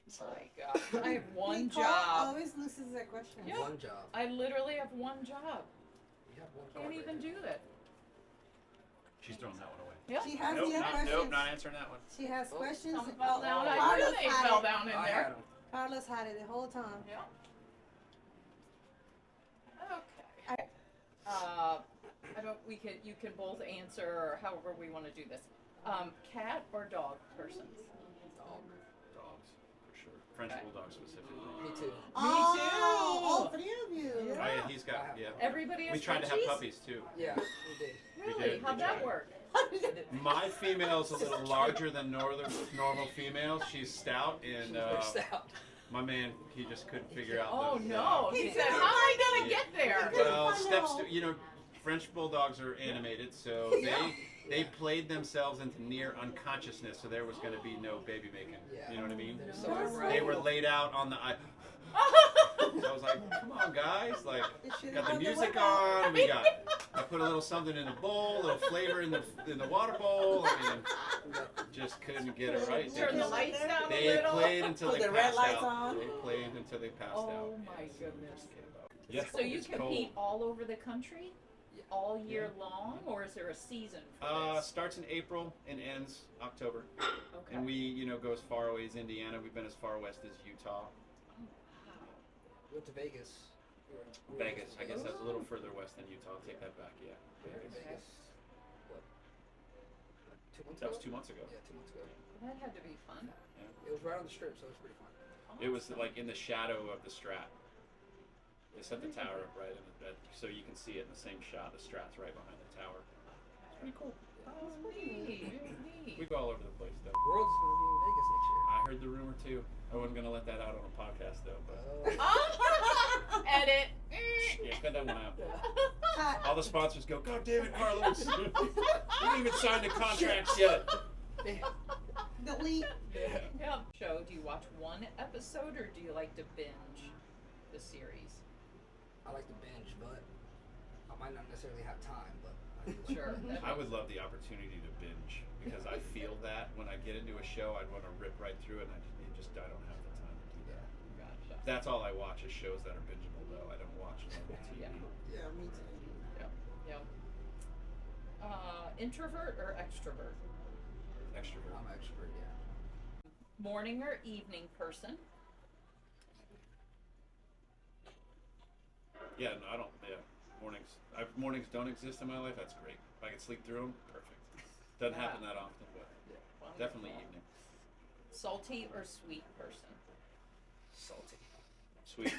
My gosh, I have one Nicole job. always loses that question. Yeah. One job. I literally have one job. You have one Can't card even right do it. She's throwing that one away. Yeah. She has Nope, the questions. nope, not answering that one. She has questions. Some fell down. I Carlos knew they had fell it. down in I there. had 'em. Carlos had it the whole time. Yeah. Okay. I don't. You can both answer however we want to do this. Cat or dog persons? Dog. Dogs, for sure. French Okay. Bulldog specifically. Me too. Oh, all three of you. Yeah. Oh yeah, he's got, yeah. Everybody has We tried to have Frenchies? puppies too. Yeah, we did. Really? did, How'd we that tried. work? My female's a little larger than normal females. She's stout, and We're stout. my man, he just couldn't figure out. Oh the, no! He said, "How am I gonna get there?" Well, Find steps. out. You know, French Bulldogs are animated, so they played themselves into near unconsciousness. So there was going to be no baby making. Yeah. You know what I mean? They're so That's unreal. They were laid out on the. So I was like, "Come on, guys! Like, It should've got the been music workout. on. We got. I put a little something in the bowl, a little flavor in the water bowl. I mean, just couldn't get it right. Turn the lights down a They little. played until Put they the red passed lights out. on. They played until they passed out. Oh my goodness! Yeah. So you it's compete cold. all over the country, Yeah. all year long, or is there a season for this? Starts in April and ends October. Okay. And we, go as far away as Indiana. We've been as far west as Utah. We went to Vegas. We were Vegas, I guess Vegas. that's a little further west than Utah. I'll take that back, yeah. We were in Vegas. Vegas. What? 2 months That ago? was 2 months ago. Yeah, 2 months ago. That had to be fun. It was right on the strip, so it was pretty fun. It was like in the shadow of the Strat. They set the tower up right in the bed, so you can see it in the same shot. The Strat's right behind the tower. It's pretty cool. Oh, neat, We neat. go all over the place, though. The world's going to be in Vegas next year. I heard the rumor, too. I wasn't going to let that out on a podcast, though. But Edit. yeah, cut that one out. Cut. All the sponsors go, God damn it, Carlos. We didn't even sign the contracts yet. Delete. Yeah. Show. Do you watch one episode or do you like to binge the series? I like to binge, but I might not necessarily have time, but I do. Sure. I would love the opportunity to binge because I feel that when I get into a show, I'd want to rip right through it, and I don't have the time to do that. Gotcha. That's all I watch is shows that are bingeable, though. I don't watch normal TV. Yeah. Yeah, me too. Yep. Introvert or extrovert? Extrovert. I'm an expert, yeah. Morning or evening person? Yeah, no, I don't. Yeah, mornings don't exist in my life. That's great. If I can sleep through them, perfect. Doesn't happen that often, but definitely evening. Salty or sweet person? Salty. Sweet.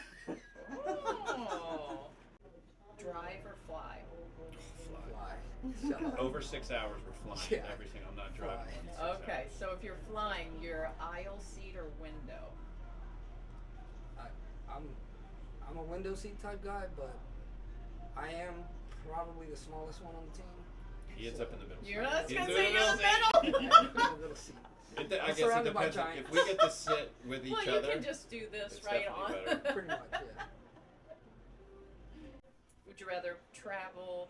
Oh. Drive or fly? Fly. Fly. Over 6 hours, we're flying. Yeah. Everything. I'm not driving. Fly. more than 6 Okay, hours. so if you're flying, you're aisle seat or window? I'm a window seat type guy, but I am probably the smallest one on the team. He ends up in the middle. You're not He's gonna in say you're in the middle. middle? Little seat. I I'm guess it surrounded by depends. If giants. we get to sit with each Well, you other, can just do this it's right definitely on. better. Pretty much, yeah. Would you rather travel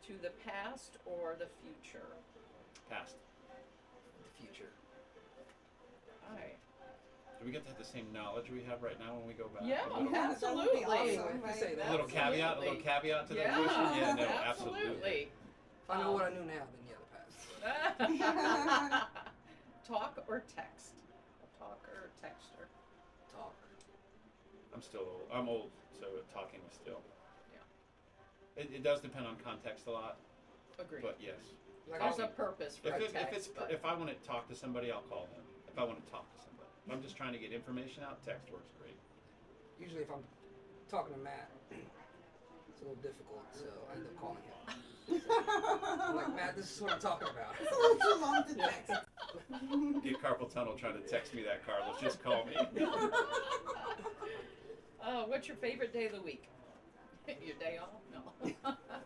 to the past or the future? past. The future. Alright. Do we get to have the same knowledge we have right now when we go back? Yeah, A little, Yeah, that would be absolutely. awesome, If you say right? that. a little caveat. A little caveat to that Yeah, question. Yeah, no, absolutely. absolutely. If I know what I knew now, then yeah, the past. Talk or text? Talk or texter? Talk. I'm still old. I'm old, so talking is still. Yeah. It does depend on context a lot, Agreed. but yes. Like There's I, a purpose for If, a text. if it's but- if I want to talk to somebody, I'll call them. If I want to talk to somebody, if I'm just trying to get information out, text works great. usually if I'm talking to Matt, it's a little difficult, so I end up calling him. I'm like, Matt, this is what I'm talking about. It's a little too long to text. Get carpal tunnel trying to text me that, Carlos. Just call me. What's your favorite day of the week? Your day off? No.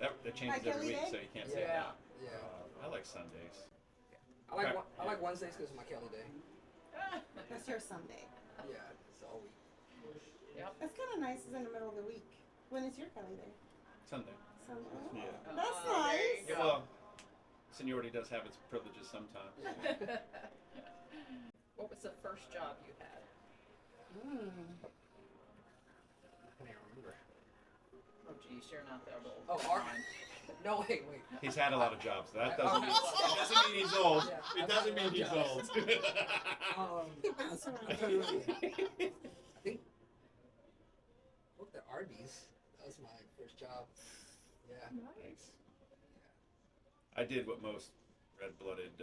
That changes Like every Kelly week, Day? so you can't say Yeah. that. Yeah. I like Sundays. I like Wednesdays because it's my Kelly day. That's your Sunday. Yeah, it's all week. Yep. That's kind of nice. It's in the middle of the week. When is your Kelly Day? Sunday. Sunday. Yeah. That's There nice. you go. Well, seniority does have its privileges sometimes. What was was the first job you had? Mm. I can't remember. Oh, geez, you're not that old. Oh, Come Art. on. No, wait. He's had a lot of jobs. That Oh, doesn't mean he's old. Yeah, It doesn't mean he's old. He bounced around. I think worked at Arby's. That was my first job. Yeah. Nice. I did what most red-blooded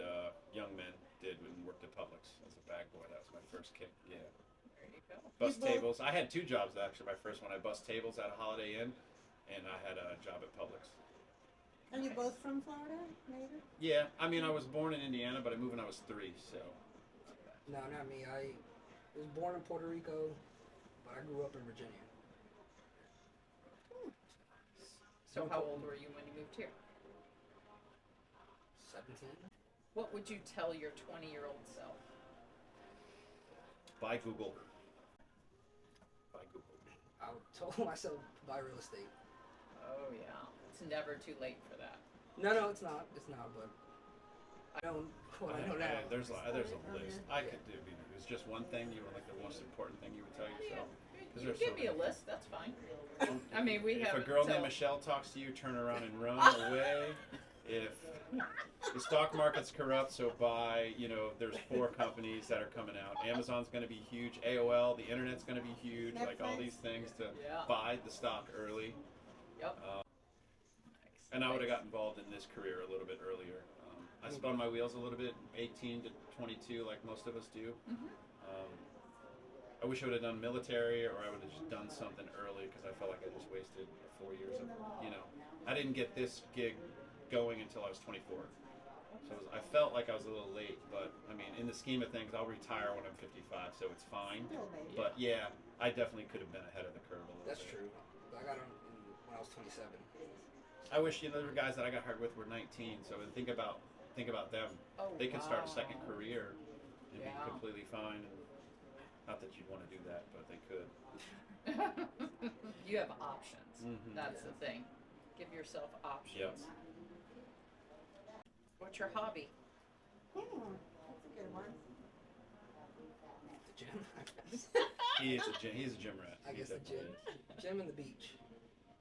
young men did when worked at Publix as a bag boy. That was my first kick. Yeah. There you go. Bus You both- tables. I had two jobs actually. My first one, I bus tables at a Holiday Inn, and I had a job at Publix. Are you both from Florida, native? Yeah, I mean, I was born in Indiana, but I moved when I was 3. So No, not me. I was born in Puerto Rico, but I grew up in Virginia. So how old were you when you moved here? 17. What would you tell your 20-year-old self? buy Google. Buy Google. I told myself to buy real estate. Oh yeah, it's never too late for that. No, it's not. It's not. But I don't. What I know now. There's a list. I could do. It's just one thing. You were like the most important thing you would tell yourself. You there's give so me a many. list, that's fine. I mean, we If have a girl named Michelle talks to you, turn around and run away. If the stock market's corrupt, so buy. There's 4 companies that are coming out. Amazon's going to be huge. AOL, the internet's going to be huge. Like all Netflix. these things to Yeah. buy the stock early. Yep. Uh, Nice. And I would have got involved in this career a little bit earlier. I spun my wheels a little bit, 18 to 22, like most of us do. Mhm. I wish I would have done military, or I would have just done something early because I felt like I just wasted 4 years of, I didn't get this gig going until I was 24. So I felt like I was a little late, but I mean, in the scheme of things, I'll retire when I'm 55, so it's fine. Still, baby. But yeah, I definitely could have been ahead of the curve a little That's bit. true. I got on when I was 27. I wish there were guys that I got hired with were 19. So think about them. Oh, They could start a wow. second career and Yeah. be completely fine. And not that you'd want to do that, but they could. You have options. Mhm. That's the thing. Give yourself options. Yep. What's your hobby? That's a good one. The gym. I guess. He's a gym rat. I He guess the definitely gym. is. Gym and the beach.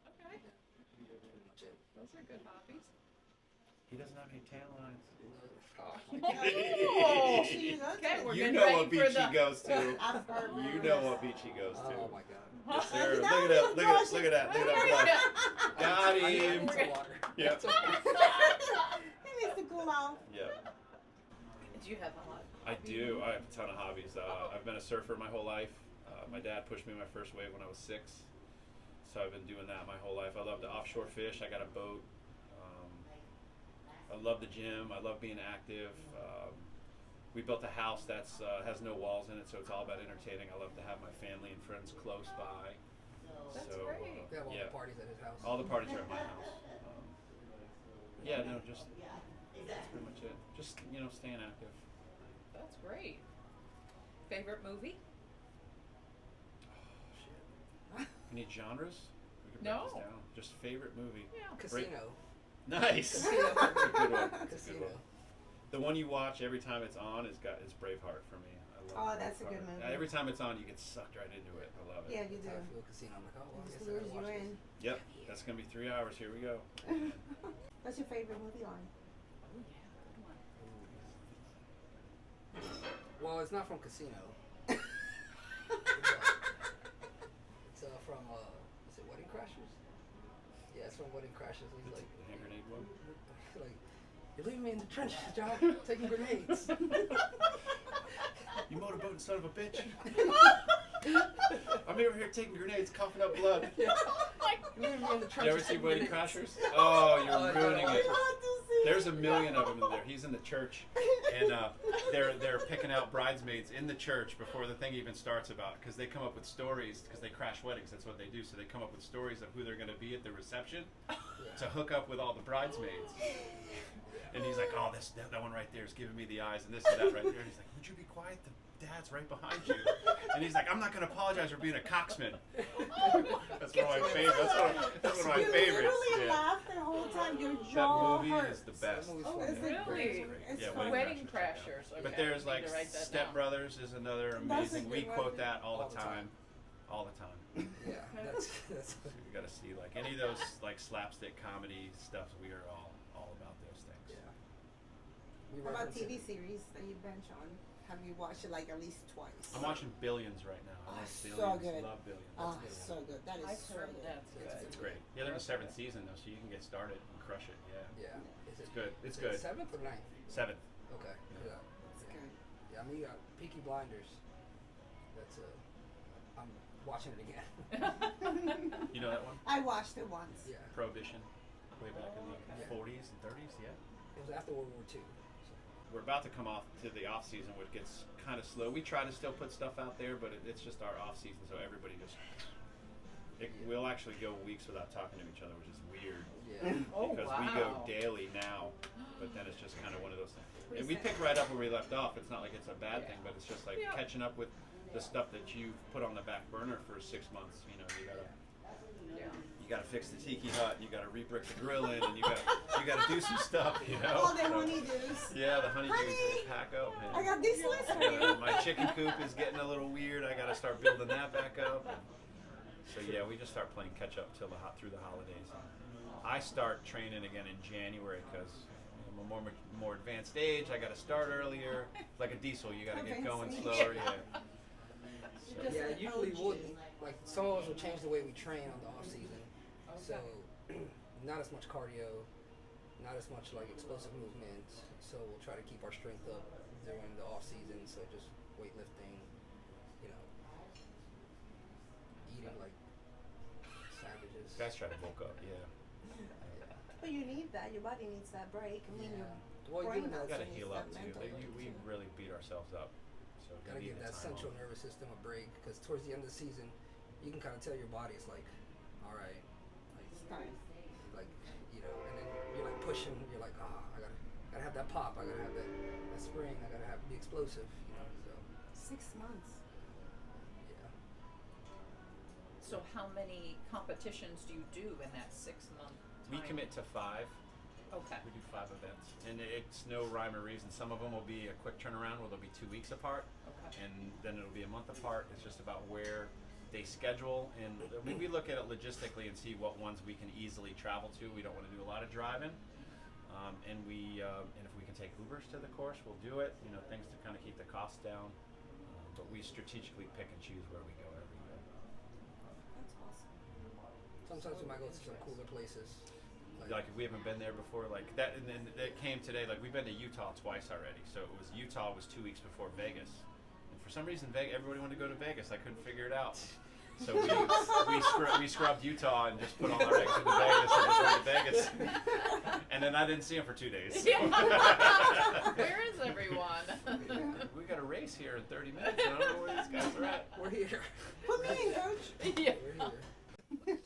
Okay. Pretty much it. Those are good hobbies. He doesn't have any tan lines. Oh, she is Okay, we're You getting know ready what for beach the. he goes to. I've heard You know what beach he goes to. Oh my god. Yes, sir. Look Now at that. he's Look at look at that. Look at that. Got I need him. some water. Yep. It's okay. He needs to cool off. Yep. Do you have a hobby? I do. I have a ton of hobbies. I've been a surfer my whole life. My dad pushed me my first wave when I was 6, so I've been doing that my whole life. I love to offshore fish. I got a boat. I love the gym. I love being active. We built a house that's has no walls in it, so it's all about entertaining. I love to have my family and friends close by. That's so, great. We have all yeah, the parties at his house. all the parties are at my house. Yeah, no, just that's pretty much it. Just staying active. That's great. Favorite movie? Oh shit. Any genres? We could break No. this down. Just favorite movie. Yeah. Casino. Nice. Casino. That's a good one. That's a Casino. good one. The one you watch every time it's on is Braveheart for me. I love Oh, that's a good Braveheart. movie. Every time it's on, you get sucked right into it. I love it. Yeah, you do. I feel Casino. I'm like, oh, well, I guess I Just lose gotta you watch in. this. Yep. That's gonna be 3 hours. Here we go. What's your favorite movie line? Oh yeah, good one. Well, it's not from Casino. It's from, is it Wedding Crashers? Yeah, it's from Wedding Crashers. He's like, The hand grenade one. like, you're leaving me in the trenches, John, taking grenades. You motorboating son of a bitch. I'm over here taking grenades, coughing up blood. Yeah. You're leaving me in the Did trenches. you ever see taking Wedding grenades. Crashers? Oh, Oh, you're no, ruining no, it. no. There's a million of them in there. He's in the church, and they're picking out bridesmaids in the church before the thing even starts about, because they come up with stories, because they crash weddings. That's what they do. So they come up with stories of who they're going to be at the reception. to hook up with all the bridesmaids. And he's like, oh, that one right there is giving me the eyes, and this and that right there. And he's like, would you be quiet? The dad's right behind you. And he's like, I'm not going to apologize for being a coxman. That's one of my favorites. That's one of my You favorites. literally Yeah. laughed the whole time. Your That jaw movie hurts. is the best. That movie's Oh, fun, is yeah. it Really? It's Yeah, fun. Wedding Crashers. Crashers. Okay. But there's I need like to write that Step down. Brothers is another That's a amazing. We good quote one. that all All the the time. All the time. Yeah, that's You got to see like any of those like slapstick comedy stuff. We are all about those things. yeah. We How about reference TV it. series that you bench on? Have you watched it like at least twice? I'm watching Billions right now. I Oh, love so Billions. good. Love Billions. Ah, good one. so good. That is I've so heard good. that's good. It's great. Yeah, they're in the 7th season though, so you can get started and crush it. Yeah, Yeah. Is it's good. It's is good. it 7th or 9th? 7th. Okay. Yeah. Yeah. It's good. Yeah, I mean, you got Peaky Blinders. That's I'm watching it again. You know that one? I watched it once. Yeah. Prohibition, way back in the Okay. 40s and 30s. Yeah. It was after World War II. So. We're about to come off to the off season, which gets kind of slow. We try to still put stuff out there, but it's just our off season, so everybody just. We'll actually go weeks without talking to each other, which is weird Yeah. Oh, because we go wow. daily now, but then it's just kind of one of those things. We And we said- pick right up where we left off. It's not like it's a bad Yeah. thing, but it's just like Yeah. catching up with the stuff that you've put on the back burner for 6 months. You know, Yeah. you gotta fix the tiki hut, and you gotta re-brick the grill in, and you gotta do some stuff. You know. All the So- honeydews. Yeah, the honeydews Honey, pack up. Man. I got this list for Yeah, you. my chicken coop is getting a little weird. I gotta start building that back up. So yeah, we just start playing catch up till through the holidays. I start training again in January because I'm a more advanced age. I gotta start earlier. Like a diesel, you gotta get going Advanced slower. age. Yeah. So, Just Yeah, an usually OG. wouldn't. Like some of us will change the way we train on the off season. So not as much cardio, not as much like explosive movements. So we'll try to keep our strength up during the off season. So just weightlifting, you know, eating like savages. guys try to bulk up. Yeah. But you need that. Your body needs that break. I mean, Yeah. your Well, you brain gotta also Gotta needs heal that up too. mental Like, break, we too. really beat ourselves up. So we Gotta need give the that time central off. nervous system a break because towards the end of the season, you can kind of tell your body it's like, all right, It's time. like you know, and then you're like pushing. You're like, I gotta have that pop. I gotta have that spring. I gotta be explosive. You know, so 6 months. yeah. So how many competitions do you do in that 6-month time? We commit to 5. Okay. We do 5 events, and it's no rhyme or reason. Some of them will be a quick turnaround where they'll be 2 weeks apart, Okay. and then it'll be a month apart. It's just about where they schedule, and we look at it logistically and see what ones we can easily travel to. We don't want to do a lot of driving, and if we can take Ubers to the course, we'll do it. You know, things to kind of keep the costs down. But we strategically pick and choose where we go every year. That's awesome. Sometimes we might go to some cooler places. Like if we haven't been there before, like that, and then it came today. Like we've been to Utah twice already. So it was Utah was 2 weeks before Vegas, and for some reason everybody wanted to go to Vegas. I couldn't figure it out. So we scrubbed Utah and just put all our eggs into Vegas and just went to Vegas. And then I didn't see him for 2 days. Where is everyone? We got a race here in 30 minutes. I don't know where these guys are at. We're here. Put me in, coach. Yeah. We're here.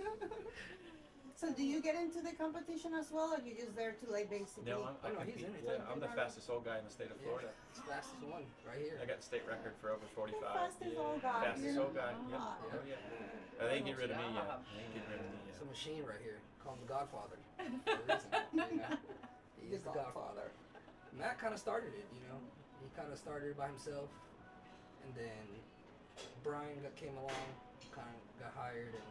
So do you get into the competition as well, or you just there to like basically? No, I Oh, no, he's compete. in it. Yeah, I'm the fastest old guy in the state of Florida. It's the fastest one right here. I got state record for over 45. Fastest yeah. old guy. Fastest You're old guy. Yep. not. Oh yeah. They ain't get rid of me yet. They ain't get rid of me It's yet. a machine right here. Call him the Godfather. For a reason, you know? He is the Godfather. Matt kind of started it, you know. He kind of started by himself, and then Brian came along, kind of got hired, and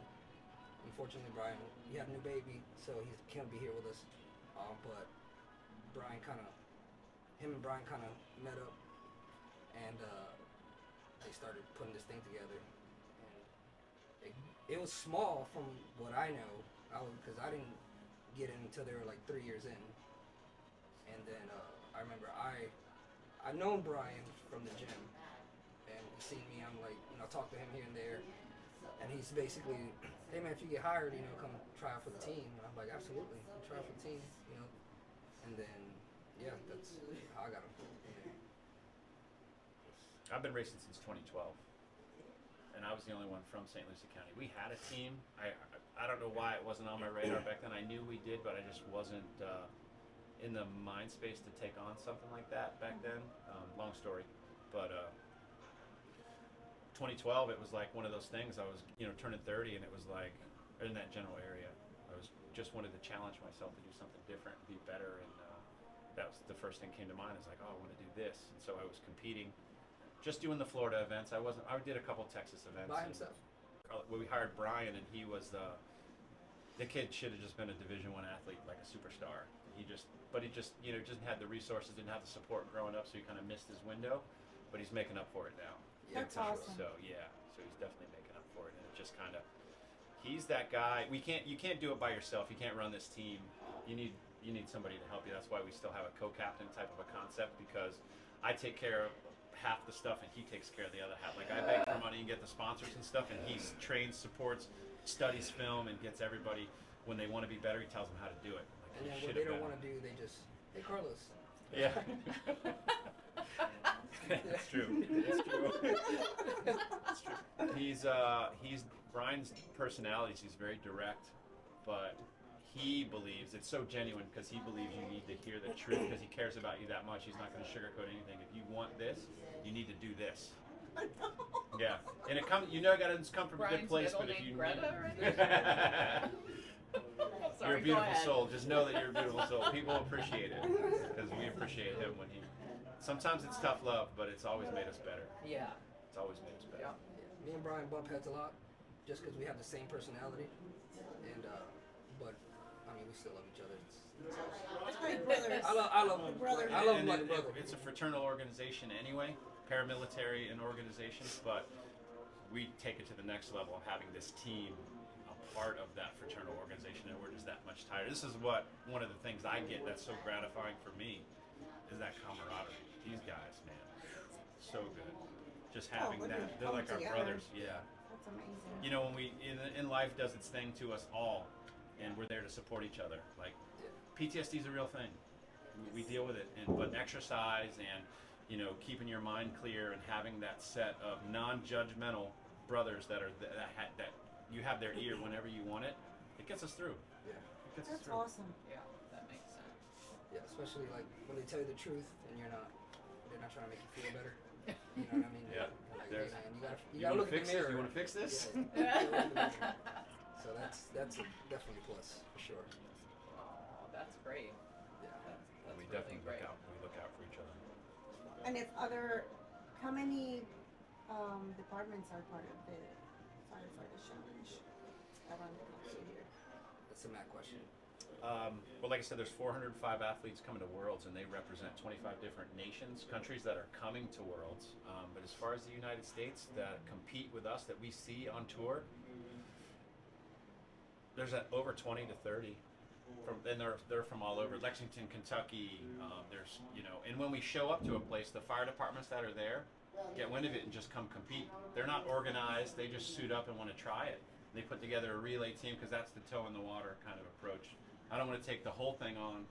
unfortunately Brian, he had a new baby, so he can't be here with us. But him and Brian kind of met up, and they started putting this thing together. And it was small from what I know, because I didn't get in until they were like 3 years in. And then I remember I known Brian from the gym, and he seen me. I'm like, you know, talk to him here and there, and he's basically, hey man, if you get hired, you know, come try out for the team. And I'm like, absolutely, I'll try out for the team, you know. And then yeah, that's how I got him. I've been racing since 2012, and I was the only one from St. Lucie County. We had a team. I I don't know why it wasn't on my radar back then. I knew we did, but I just wasn't in the mind space to take on something like that back then. Long story, but 2012, it was like one of those things. I was, turning 30, and it was like in that general area. I was just wanted to challenge myself to do something different, be better, and that was the first thing came to mind. Is like, oh, I want to do this, and so I was competing, just doing the Florida events. I did a couple Texas events By himself. We hired Brian, and he was the kid should have just been a Division I athlete, like a superstar. He just didn't have the resources, didn't have the support growing up, so he kind of missed his window. But he's making up for it now. That's Big time. awesome. So yeah, so he's definitely making up for it, and it just kind of, he's that guy. You can't do it by yourself. You can't run this team. You need somebody to help you. That's why we still have a co-captain type of a concept, because I take care of half the stuff and he takes care of the other half. Like, I beg for money and get the sponsors and stuff, and he trains, supports, studies film, and gets everybody, when they want to be better, he tells them how to do it. Like, And then you what should they have don't been. want to do, they just, hey, Carlos. Yeah. That's true. It's true. It's true. He's Brian's personality. He's very direct, but he believes it's so genuine because he believes you need to hear the truth because he cares about you that much. He's not going to sugarcoat anything. If you want this, you need to do this. Yeah, and it comes. You know, it got to come from a good Brian's place. middle But if name you Greta you're Sorry, a beautiful go ahead. soul. Just know that you're a beautiful soul. People appreciate it because we appreciate him when he. Sometimes it's tough love, but it's always made us better. Yeah. It's always made us better. Yeah. Me and Brian bump heads a lot, just because we have the same personality, and but I mean, we still love each other. It's like brothers. I love him. Brother. I love him And like a brother. it's a fraternal organization anyway, paramilitary and organization, but we take it to the next level of having this team a part of that fraternal organization, and we're just that much tighter. This is what one of the things I get that's so gratifying for me is that camaraderie. These guys, man, so good. Just having when that, they they're come like our together. brothers. Yeah. That's amazing. You know, when we in life does its thing to us all, and we're there to support each other. Like, PTSD is a real thing. We deal with it, but exercise and keeping your mind clear and having that set of non-judgmental brothers that you have their ear whenever you want it. It gets us through. Yeah. It gets us That's through. awesome. Yeah, that makes sense. Yeah, especially like when they tell you the truth and they're not trying to make you feel better. You know what I mean? Yeah. Like, There's- man, you gotta You want look to at fix the this? mirror. You want to fix this? Yeah. So that's definitely a plus for sure. Oh, that's great. Yeah. That's We really definitely great. look out for each other. And how many departments are part of the firefighter challenge around the country here? That's a mad question. Well, like I said, there's 405 athletes coming to Worlds, and they represent 25 different nations, countries that are coming to Worlds. But as far as the United States that compete with us, that we see on tour, there's over 20 to 30. And they're from all over Lexington, Kentucky. There's and when we show up to a place, the fire departments that are there get wind of it and just come compete. They're not organized; they just suit up and want to try it. They put together a relay team because that's the toe in the water kind of approach. I don't want to take the whole thing on.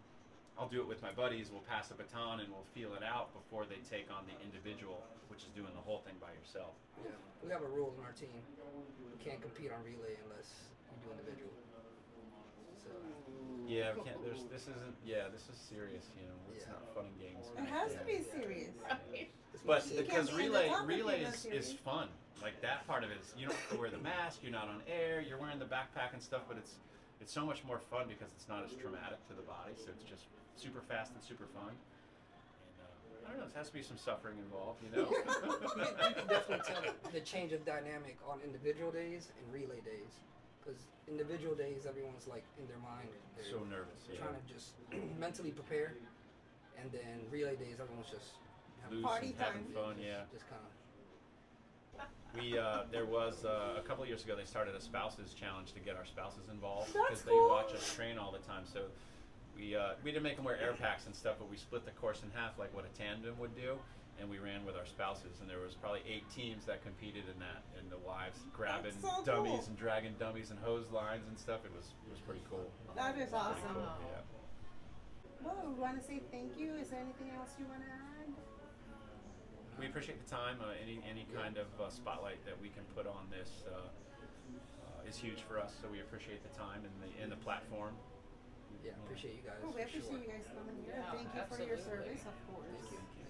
I'll do it with my buddies. We'll pass a baton and we'll feel it out before they take on the individual, which is doing the whole thing by yourself. Yeah. We have a rule in our team. You can't compete on relay unless you do individual. So Yeah, we can't. This isn't. Yeah, this is serious. It's Yeah. not fun and games. It has to be serious. Right. But You can't because be in the top if relay you're not is serious. fun. Like, that part of it is you don't have to wear the mask. You're not on air. You're wearing the backpack and stuff. But it's so much more fun because it's not as traumatic to the body. So it's just super fast and super fun. And I don't know. There has to be some suffering involved. you can definitely tell the change of dynamic on individual days and relay days. Because individual days, everyone's like in their mind. They're So nervous. Yeah. trying to just mentally prepare. And then relay days, everyone's just Loose Party and having time. fun. Yeah. Just kind of. There was a couple of years ago, they started a spouses challenge to get our spouses involved That's because they cool. watch us train all the time. So we didn't make them wear air packs and stuff, but we split the course in half like what a tandem would do, and we ran with our spouses. And there was probably 8 teams that competed in that, and the wives grabbing That's so dummies cool. and dragging dummies and hose lines and stuff. It was pretty cool. That is awesome. Wow. Yeah. Well, we want to say thank you. Is there anything else you want to add? We appreciate the time. Any kind of spotlight that we can put on this is huge for us. So we appreciate the time and the platform. Yeah, appreciate you guys. Oh, we for appreciate sure. you guys coming here. Yeah, Thank you for your absolutely. service, of course. Thank you.